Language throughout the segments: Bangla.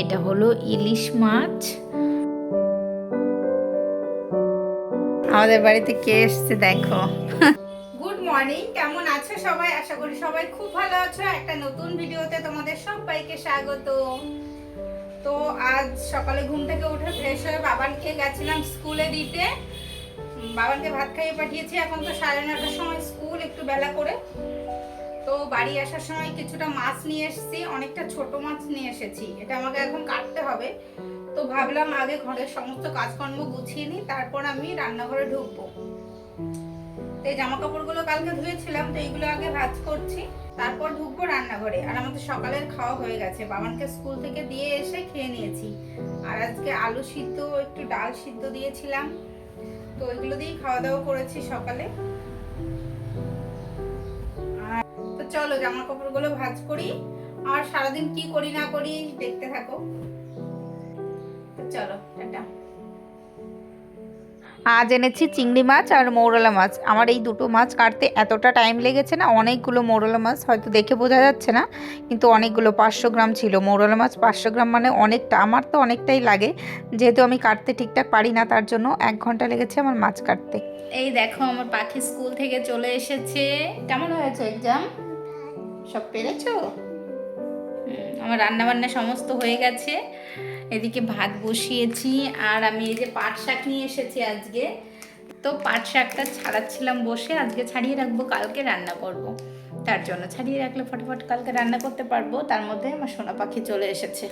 এটা হলো ইলিশ মাছ। আমাদের বাড়িতে কে এসছে দেখো। গুড মর্নিং, কেমন আছো সবাই? আশা করি সবাই খুব ভালো আছো। একটা নতুন ভিডিওতে তোমাদের সবাইকে স্বাগত। তো আজ সকালে ঘুম থেকে উঠে ফ্রেশ হয়ে বাবানকে গেছিলাম স্কুলে দিতে। বাবানকে ভাত খাইয়ে পাঠিয়েছি। এখন তো 9:30টার সময় স্কুল, একটু বেলা করে। তো বাড়ি আসার সময় কিছুটা মাছ নিয়ে এসেছি, অনেকটা ছোট মাছ নিয়ে এসেছি। এটা আমাকে এখন কাটতে হবে। তো ভাবলাম আগে ঘরের সমস্ত কাজকর্ম গুছিয়ে নিই, তারপর আমি রান্নাঘরে ঢুকবো। তো এই জামা কাপড়গুলো কালকে ধুয়েছিলাম, তো এইগুলো আগে ভাঁজ করছি, তারপর ঢুকবো রান্নাঘরে। আর আমাদের সকালের খাওয়া হয়ে গেছে, বাবানকে স্কুল থেকে দিয়ে এসে খেয়ে নিয়েছি। আর আজকে আলু সিদ্ধ, একটু ডাল সিদ্ধ দিয়েছিলাম, তো ওইগুলো দিয়েই খাওয়া দাওয়া করেছি সকালে। তো চলো জামা কাপড়গুলো ভাঁজ করি, আর সারাদিন কি করি না করি দেখতে থাকো। তো চলো, টাটা। আজ এনেছি চিংড়ি মাছ আর মৌরলা মাছ। আমার এই দুটো মাছ কাটতে এতটা টাইম লেগেছে না, অনেকগুলো মৌরলা মাছ, হয়তো দেখে বোঝা যাচ্ছে না, কিন্তু অনেকগুলো 500 গ্রাম ছিল। মৌরলা মাছ 500 গ্রাম মানে অনেকটা, আমার তো অনেকটাই লাগে, যেহেতু আমি কাটতে ঠিকঠাক পারি না, তার জন্য 1 ঘন্টা লেগেছে আমার মাছ কাটতে। এই দেখো আমার পাখি স্কুল থেকে চলে এসেছে। কেমন হয়েছে এক্সাম? সব পেরেছো? আমার রান্না বান্না সমস্ত হয়ে গেছে। এদিকে ভাত বসিয়েছি, আর আমি এই যে পাট শাক নিয়ে এসেছি আজকে। তো পাট শাকটা ছাড়াচ্ছিলাম বসে, আজকে ছাড়িয়ে রাখবো, কালকে রান্না করব। তার জন্য ছাড়িয়ে রাখলে ফটাফট কালকে রান্না করতে পারবো। তার মধ্যে আমার সোনা পাখি চলে এসেছে।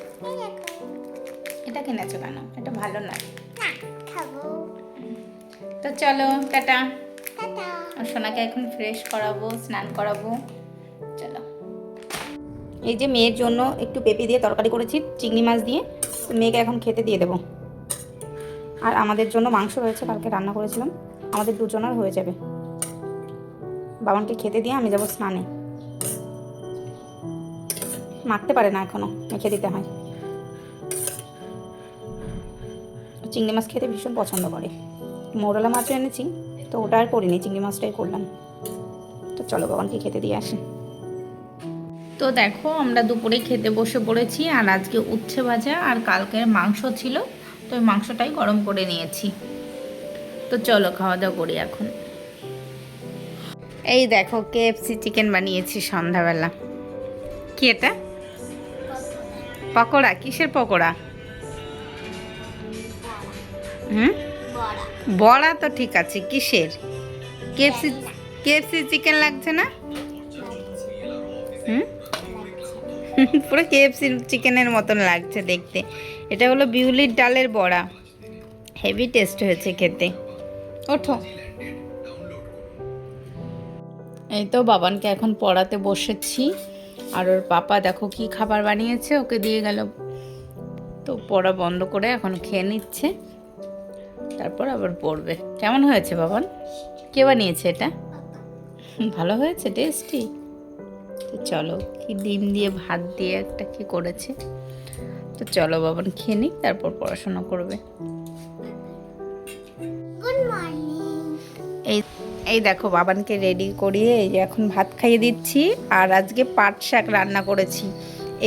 এটা কিনেছো কেন? এটা ভালো না। তো চলো, টাটা। আর সোনাকে এখন ফ্রেশ করাবো, স্নান করাবো। চলো। এই যে মেয়ের জন্য একটু পেঁপে দিয়ে তরকারি করেছি চিংড়ি মাছ দিয়ে, মেয়েকে এখন খেতে দিয়ে দেবো। আর আমাদের জন্য মাংস রয়েছে, কালকে রান্না করেছিলাম, আমাদের দুজনের হয়ে যাবে। বাবানকে খেতে দিয়ে আমি যাবো স্নানে। মাখতে পারে না এখনো, মেখে দিতে হয়। চিংড়ি মাছ খেতে ভীষণ পছন্দ করে। মৌরলা মাছও এনেছি, তো ওটা আর করিনি, চিংড়ি মাছটাই করলাম। তো চলো বাবানকে খেতে দিয়ে আসি। তো দেখো আমরা দুপুরে খেতে বসে পড়েছি। আর আজকে উচ্ছে ভাজা আর কালকের মাংস ছিল, তো ওই মাংসটাই গরম করে নিয়েছি। তো চলো খাওয়া দাওয়া করি এখন। এই দেখো কেএফসি চিকেন বানিয়েছি সন্ধ্যাবেলা। কি এটা? পকোড়া? কিসের পকোড়া? বড়া তো ঠিক আছে, কিসের? কেএফসি? কেএফসি চিকেন লাগছে না? পুরো কেএফসি চিকেনের মতন লাগছে দেখতে। এটা হলো বিউলির ডালের বড়া, হেভি টেস্ট হয়েছে খেতে। ওঠো। এই তো বাবানকে এখন পড়াতে বসেছি, আর ওর পাপা দেখো কি খাবার বানিয়েছে, ওকে দিয়ে গেল। তো পড়া বন্ধ করে এখন খেয়ে নিচ্ছে, তারপর আবার পড়বে। কেমন হয়েছে বাবান? কে বানিয়েছে এটা? ভালো হয়েছে, টেস্টি। তো চলো, কি ডিম দিয়ে ভাত দিয়ে একটা কি করেছে। তো চলো বাবান খেয়ে নিক, তারপর পড়াশোনা করবে। Good morning. এই দেখো বাবানকে রেডি করিয়ে এই যে এখন ভাত খাইয়ে দিচ্ছি। আর আজকে পাট শাক রান্না করেছি,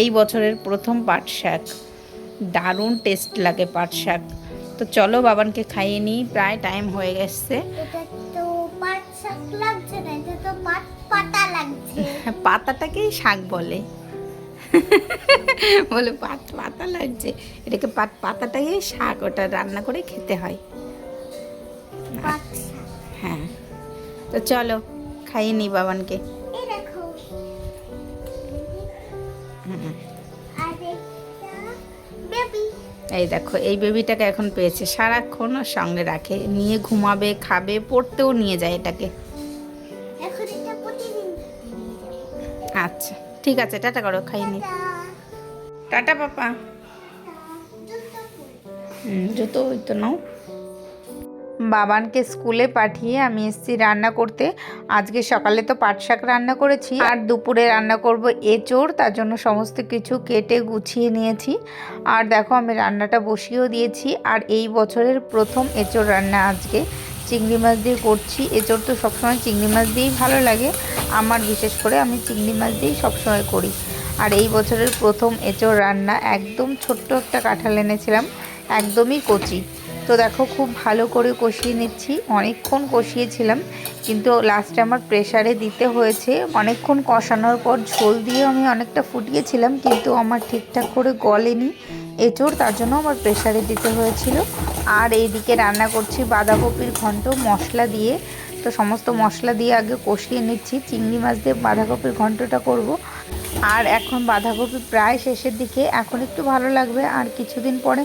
এই বছরের প্রথম পাট শাক। দারুণ টেস্ট লাগে পাট শাক। তো চলো বাবানকে খাইয়ে নিই, প্রায় টাইম হয়ে গেছে। পাতাটাকেই শাক বলে। বলে পাতা লাগছে, এটাকে পাতাটাকেই শাক, ওটা রান্না করে খেতে হয়। হ্যাঁ, তো চলো খাইয়ে নিই বাবানকে। এই দেখো এই বেবিটাকে এখন পেয়েছে, সারাক্ষণ ওর সঙ্গে রাখে, নিয়ে ঘুমাবে, খাবে, পড়তেও নিয়ে যায় এটাকে। আচ্ছা ঠিক আছে, টাটা করো, খাইয়ে নি। টাটা পাপা। জুতো ওই তো নাও। বাবানকে স্কুলে পাঠিয়ে আমি এসেছি রান্না করতে। আজকে সকালে তো পাট শাক রান্না করেছি, আর দুপুরে রান্না করব এঁচোড়, তার জন্য সমস্ত কিছু কেটে গুছিয়ে নিয়েছি। আর দেখো আমি রান্নাটা বসিয়েও দিয়েছি। আর এই বছরের প্রথম এঁচোড় রান্না আজকে চিংড়ি মাছ দিয়ে করছি। এঁচোড় তো সবসময় চিংড়ি মাছ দিয়েই ভালো লাগে আমার, বিশেষ করে আমি চিংড়ি মাছ দিয়েই সবসময় করি। আর এই বছরের প্রথম এঁচোড় রান্না। একদম ছোট্ট একটা কাঁঠাল এনেছিলাম, একদমই কচি। তো দেখো খুব ভালো করে কষিয়ে নিচ্ছি, অনেকক্ষণ কষিয়েছিলাম, কিন্তু লাস্টে আমার প্রেসারে দিতে হয়েছে। অনেকক্ষণ কষানোর পর ঝোল দিয়ে আমি অনেকটা ফুটিয়েছিলাম, কিন্তু আমার ঠিকঠাক করে গলেনি এঁচোড়, তার জন্য আমার প্রেসারে দিতে হয়েছিল। আর এইদিকে রান্না করছি বাঁধাকপির ঘন্ট মশলা দিয়ে। তো সমস্ত মশলা দিয়ে আগে কষিয়ে নিচ্ছি, চিংড়ি মাছ দিয়ে বাঁধাকপির ঘন্টটা করব। আর এখন বাঁধাকপি প্রায় শেষের দিকে, এখন একটু ভালো লাগবে, আর কিছুদিন পরে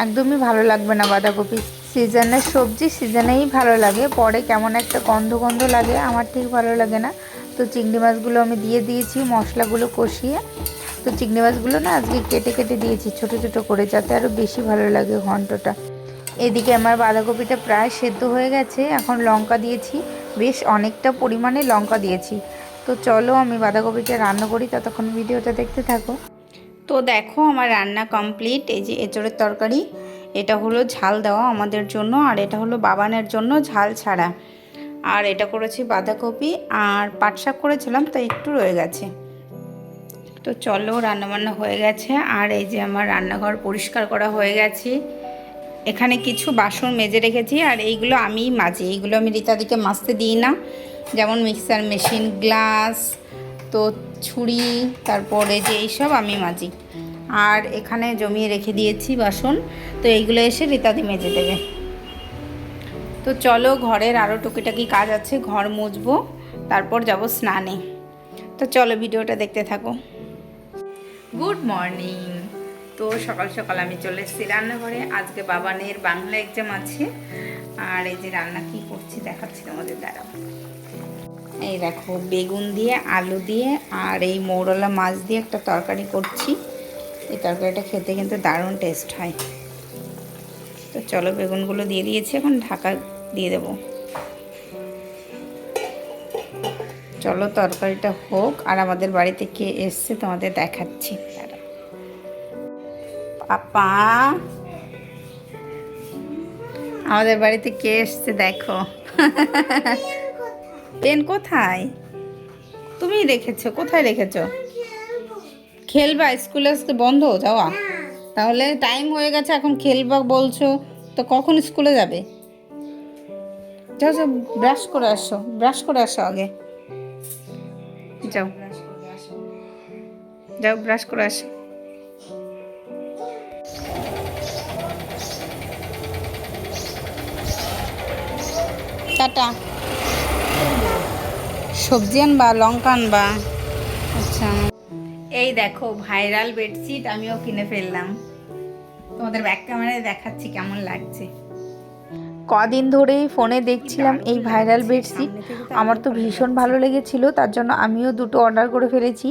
একদমই ভালো লাগবে না বাঁধাকপি। সিজনের সবজি সিজনেই ভালো লাগে, পরে কেমন একটা গন্ধ গন্ধ লাগে, আমার ঠিক ভালো লাগে না। তো চিংড়ি মাছগুলো আমি দিয়ে দিয়েছি মশলাগুলো কষিয়ে। তো চিংড়ি মাছগুলো না আজকে কেটে কেটে দিয়েছি ছোট ছোট করে, যাতে আরও বেশি ভালো লাগে ঘন্টটা। এদিকে আমার বাঁধাকপিটা প্রায় সেদ্ধ হয়ে গেছে, এখন লঙ্কা দিয়েছি, বেশ অনেকটা পরিমাণে লঙ্কা দিয়েছি। তো চলো আমি বাঁধাকপিটা রান্না করি, ততক্ষণ ভিডিওটা দেখতে থাকো। তো দেখো আমার রান্না কমপ্লিট। এই যে এঁচোড়ের তরকারি, এটা হলো ঝাল দেওয়া আমাদের জন্য, আর এটা হলো বাবানের জন্য ঝাল ছাড়া। আর এটা করেছি বাঁধাকপি, আর পাট শাক করেছিলাম, তো একটু রয়ে গেছে। তো চলো রান্নাবান্না হয়ে গেছে। আর এই যে আমার রান্নাঘর পরিষ্কার করা হয়ে গেছে। এখানে কিছু বাসন মেজে রেখেছি, আর এইগুলো আমিই মাজি। এইগুলো আমি রীতাদিকে মাজতে দিই না, যেমন মিক্সার মেশিন, গ্লাস, তো ছুরি, তারপরে যে এইসব আমি মাজি। আর এখানে জমিয়ে রেখে দিয়েছি বাসন, তো এইগুলো এসে রীতাদি মেজে দেবে। তো চলো ঘরের আরও টুকিটাকি কাজ আছে, ঘর মুছবো, তারপর যাব স্নানে। তো চলো ভিডিওটা দেখতে থাকো। Good morning. তো সকাল সকাল আমি চলে এসেছি রান্নাঘরে। আজকে বাবানের বাংলা এক্সাম আছে, আর এই যে রান্না কি করছি দেখাচ্ছি তোমাদের, দাঁড়াও। এই দেখো বেগুন দিয়ে আলু দিয়ে আর এই মৌরলা মাছ দিয়ে একটা তরকারি করছি। এই তরকারিটা খেতে কিন্তু দারুণ টেস্ট হয়। তো চলো বেগুনগুলো দিয়ে দিয়েছি, এখন ঢাকা দিয়ে দেবো। চলো তরকারিটা হোক, আর আমাদের বাড়িতে কে এসছে তোমাদের দেখাচ্ছি। পাপা, আমাদের বাড়িতে কে এসছে দেখো। পেন কোথায়? তুমি রেখেছো? কোথায় রেখেছো? খেলবা? স্কুলে আজকে বন্ধ যাওয়া? তাহলে টাইম হয়ে গেছে, এখন খেলবা বলছো, তো কখন স্কুলে যাবে? যাও যাও, ব্রাশ করে আসো, ব্রাশ করে আসো আগে, যাও যাও ব্রাশ করে আসো। টাটা। সবজি আনবা? লঙ্কা আনবা? আচ্ছা। এই দেখো ভাইরাল বেডশিট আমিও কিনে ফেললাম, তোমাদের ব্যাক ক্যামেরায় দেখাচ্ছি কেমন লাগছে। কদিন ধরেই ফোনে দেখছিলাম এই ভাইরাল বেডশিট, আমার তো ভীষণ ভালো লেগেছিল, তার জন্য আমিও দুটো অর্ডার করে ফেলেছি।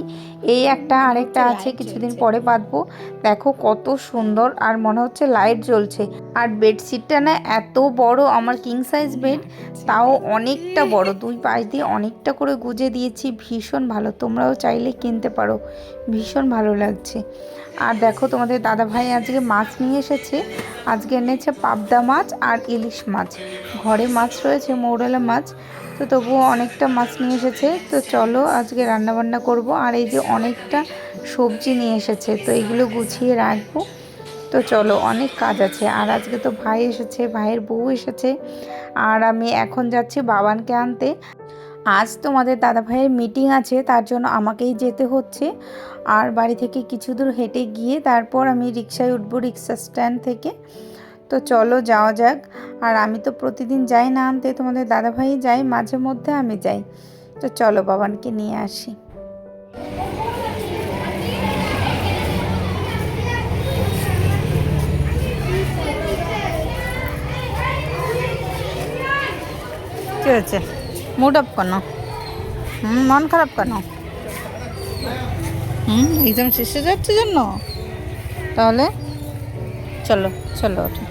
এই একটা, আরেকটা আছে, কিছুদিন পরে পাতবো। দেখো কত সুন্দর, আর মনে হচ্ছে লাইট জ্বলছে। আর বেডশিটটা না এত বড়, আমার কিং সাইজ বেড, তাও অনেকটা বড়, দুই পাশ দিয়ে অনেকটা করে গুজে দিয়েছি, ভীষণ ভালো। তোমরাও চাইলে কিনতে পারো, ভীষণ ভালো লাগছে। আর দেখো তোমাদের দাদাভাই আজকে মাছ নিয়ে এসেছে, আজকে এনেছে পাবদা মাছ আর ইলিশ মাছ। ঘরে মাছ রয়েছে, মৌরলা মাছ, তো তবুও অনেকটা মাছ নিয়ে এসেছে। তো চলো আজকে রান্নাবান্না করব। আর এই যে অনেকটা সবজি নিয়ে এসেছে, তো এগুলো গুছিয়ে রাখবো। তো চলো, অনেক কাজ আছে। আর আজকে তো ভাই এসেছে, ভাইয়ের বউ এসেছে, আর আমি এখন যাচ্ছি বাবানকে আনতে। আজ তোমাদের দাদা ভাইয়ের মিটিং আছে, তার জন্য আমাকেই যেতে হচ্ছে। আর বাড়ি থেকে কিছু দূর হেঁটে গিয়ে তারপর আমি রিক্সায় উঠবো, রিক্সা স্ট্যান্ড থেকে। তো চলো যাওয়া যাক। আর আমি তো প্রতিদিন যাই না আনতে, তোমাদের দাদা ভাই যাই, মাঝে মধ্যে আমি যাই। তো চলো বাবানকে নিয়ে আসি। কি হয়েছে? মুড অফ কেন? মন খারাপ কেন? এক্সাম শেষে যাচ্ছে জন্য? তাহলে চলো চলো ওঠো,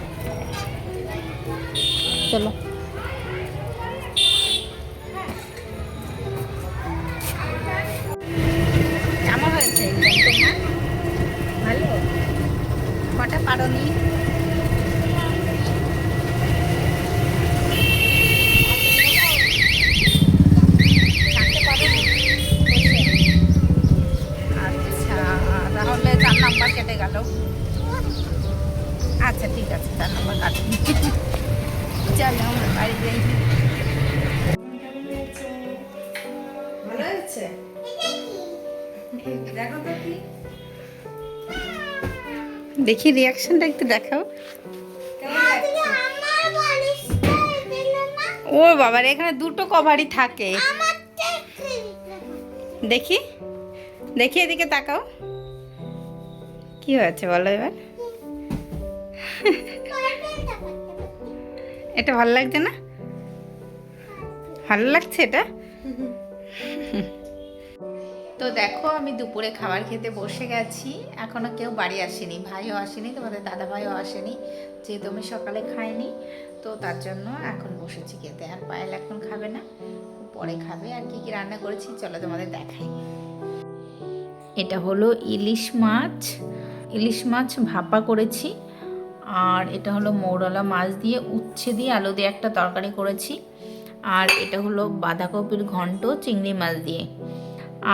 চলো। কেমন হয়েছে এক্সাম তোমার? ভালো? কটা পারোনি? আচ্ছা, চলে গেল। আচ্ছা ঠিক আছে, তার নাম্বার কাটুন। চলো আমরা বাড়ি যাই। ভালো হয়েছে, দেখো তো কি, দেখি রিয়াকশনটা একটু দেখাও। ও বাবার এখানে দুটো কভারই থাকে। দেখি দেখি এদিকে তাকাও, কি হয়েছে বলো এবার। এটা ভালো লাগছে না? ভালো লাগছে এটা। তো দেখো আমি দুপুরে খাবার খেতে বসে গেছি, এখনো কেউ বাড়ি আসেনি, ভাইও আসেনি, তোমাদের দাদা ভাইও আসেনি, যেহেতু আমি সকালে খাইনি, তো তার জন্য এখন বসেছি খেতে। আর পায়েল এখন খাবে না, পরে খাবে। আর কি কি রান্না করেছি চলো তোমাদের দেখাই। এটা হলো ইলিশ মাছ ভাপা করেছি। আর এটা হলো মৌরলা মাছ দিয়ে উচ্ছে দিয়ে আলু দিয়ে একটা তরকারি করেছি। আর এটা হলো বাঁধাকপির ঘন্ট চিংড়ি মাছ দিয়ে।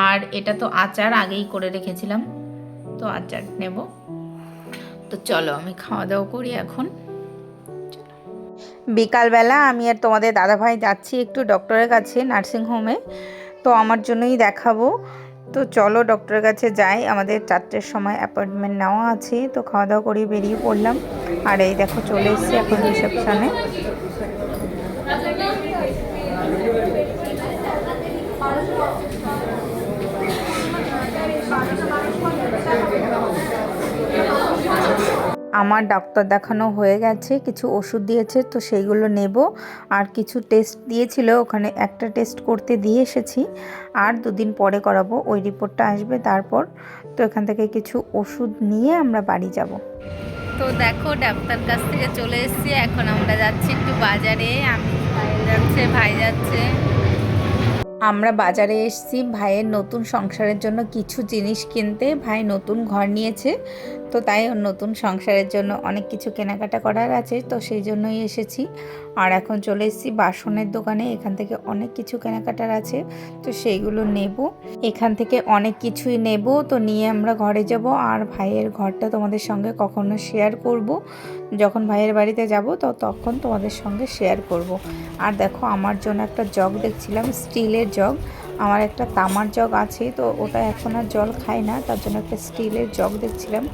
আর এটা তো আচার আগেই করে রেখেছিলাম, তো আচার নেব। তো চলো আমি খাওয়া দাওয়া করি এখন। বিকালবেলা আমি আর তোমাদের দাদাভাই যাচ্ছি একটু ডক্টরের কাছে নার্সিংহোমে, তো আমার জন্যই দেখাবো। তো চলো ডক্টরের কাছে যাই, আমাদের 4টের সময় অ্যাপয়েন্টমেন্ট নেওয়া আছে। তো খাওয়া দাওয়া করে বেরিয়ে পড়লাম। আর এই দেখো চলে এসেছি এখন রিসেপশনে। আমার ডাক্তার দেখানো হয়ে গেছে, কিছু ওষুধ দিয়েছে তো সেইগুলো নেব। আর কিছু টেস্ট দিয়েছিল, ওখানে একটা টেস্ট করতে দিয়ে এসেছি, আর 2 দিন পরে করাবো, ওই রিপোর্টটা আসবে তারপর। তো এখান থেকে কিছু ওষুধ নিয়ে আমরা বাড়ি যাব। তো দেখো ডাক্তার কাছ থেকে চলে এসেছি, এখন আমরা যাচ্ছি একটু বাজারে। আমি ভাই যাচ্ছে। আমরা বাজারে এসেছি ভাইয়ের নতুন সংসারের জন্য কিছু জিনিস কিনতে। ভাই নতুন ঘর নিয়েছে, তো তাই ওর নতুন সংসারের জন্য অনেক কিছু কেনাকাটা করার আছে, তো সেই জন্যই এসেছি। আর এখন চলে এসেছি বাসনের দোকানে, এখান থেকে অনেক কিছু কেনাকাটার আছে, তো সেইগুলো নেব। এখান থেকে অনেক কিছুই নেব, তো নিয়ে আমরা ঘরে যাব। আর ভাইয়ের ঘরটা তোমাদের সঙ্গে কখনো শেয়ার করব, যখন ভাইয়ের বাড়িতে যাব তো তখন তোমাদের সঙ্গে শেয়ার করব। আর দেখো আমার জন্য একটা জগ দেখছিলাম, স্টিলের জগ। আমার একটা তামার জগ আছে, তো ওটা এখন আর জল খাই না, তার জন্য একটা স্টিলের জগ দেখছিলাম।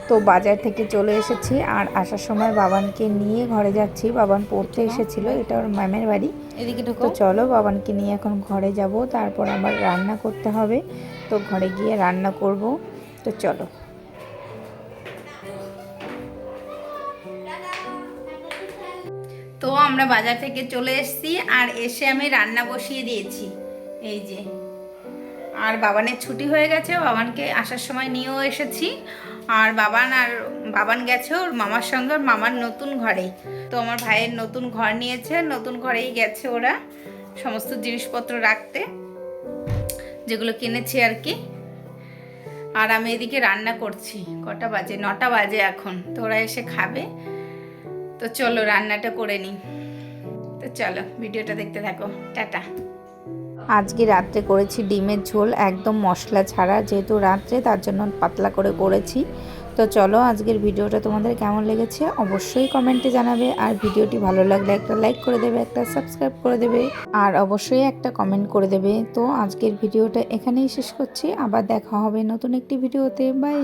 তো বাজার থেকে চলে এসেছি, আর আসার সময় বাবানকে নিয়ে ঘরে যাচ্ছি। বাবান পড়তে এসেছিল, এটা ওর ম্যামের বাড়ি। তো চলো বাবানকে নিয়ে এখন ঘরে যাব, তারপর আমার রান্না করতে হবে, তো ঘরে গিয়ে রান্না করব। তো চলো। তো আমরা বাজার থেকে চলে এসেছি, আর এসে আমি রান্না বসিয়ে দিয়েছি, এই যে। আর বাবানের ছুটি হয়ে গেছে, বাবানকে আসার সময় নিয়েও এসেছি। আর বাবান গেছে ওর মামার সঙ্গে, ওর মামার নতুন ঘরে। তো আমার ভাইয়ের নতুন ঘর নিয়েছে, নতুন ঘরেই গেছে ওরা সমস্ত জিনিসপত্র রাখতে, যেগুলো কিনেছি আর কি। আর আমি এদিকে রান্না করছি। কটা বাজে? 9টা বাজে এখন, তো ওরা এসে খাবে। তো চলো রান্নাটা করে নিই। তো চলো ভিডিওটা দেখতে থাকো, টাটা। আজকে রাত্রে করেছি ডিমের ঝোল, একদম মশলা ছাড়া, যেহেতু রাত্রে তার জন্য পাতলা করে করেছি। তো চলো আজকের ভিডিওটা তোমাদের কেমন লেগেছে অবশ্যই কমেন্টে জানাবে। আর ভিডিওটি ভালো লাগলে একটা লাইক করে দেবে, একটা সাবস্ক্রাইব করে দেবে, আর অবশ্যই একটা কমেন্ট করে দেবে। তো আজকের ভিডিওটা এখানেই শেষ করছি, আবার দেখা হবে নতুন একটি ভিডিওতে। বাই।